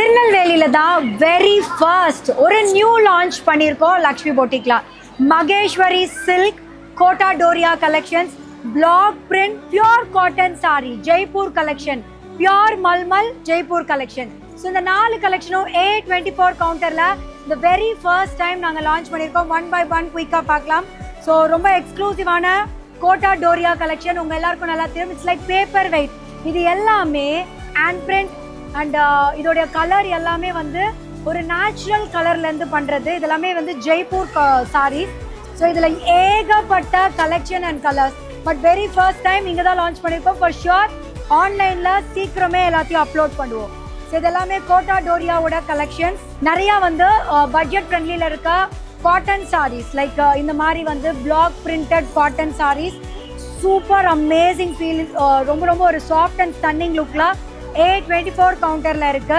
திருநெல்வேலியில தான் very first ஒரு நியூ லான்ச் பண்ணியிருக்கோம் லக்ஷ்மி பொட்டிக்ல. Maheshwari silk Kota Doria collections, block print pure cotton sari Jaipur collection, pure malmal Jaipur collection. So இந்த 4 கலெக்ஷனும் A24 கவுண்டர்ல இந்த வெரி ஃபர்ஸ்ட் டைம் நாங்கள் லான்ச் பண்ணியிருக்கோம். 1 by 1 குயிக்காக பார்க்கலாம். ஸோ ரொம்ப எக்ஸ்க்ளூசிவான கோட்டா டோரியா கலெக்ஷன் உங்கள் எல்லாருக்கும் நல்லா தெரியும். It's like paper wait. இது எல்லாமே ஹேண்ட் பிரிண்ட் அண்ட் இதோடைய கலர் எல்லாமே வந்து ஒரு நேச்சுரல் கலர்லேருந்து பண்ணுறது. இதெல்லாமே வந்து ஜெய்ப்பூர் சாரீஸ். ஸோ இதில் ஏகப்பட்ட collection and colours. But very first time இங்கே தான் லான்ச் பண்ணியிருக்கோம். ஃபார் ஷுர் ஆன்லைனில் சீக்கிரமே எல்லாத்தையும் அப்லோட் பண்ணுவோம். ஸோ இதெல்லாமே கோட்டா டோரியாவோட கலெக்ஷன்ஸ். நிறையா வந்து பட்ஜெட் ஃப்ரெண்ட்லியில் இருக்க காட்டன் சாரீஸ் லைக் இந்த மாதிரி வந்து block printed cotton saris. Super amazing feel. ரொம்ப ரொம்ப ஒரு சாஃப்ட் அண்ட் ஸ்டன்னிங் லுக்கில் A24 கவுண்டரில் இருக்குது.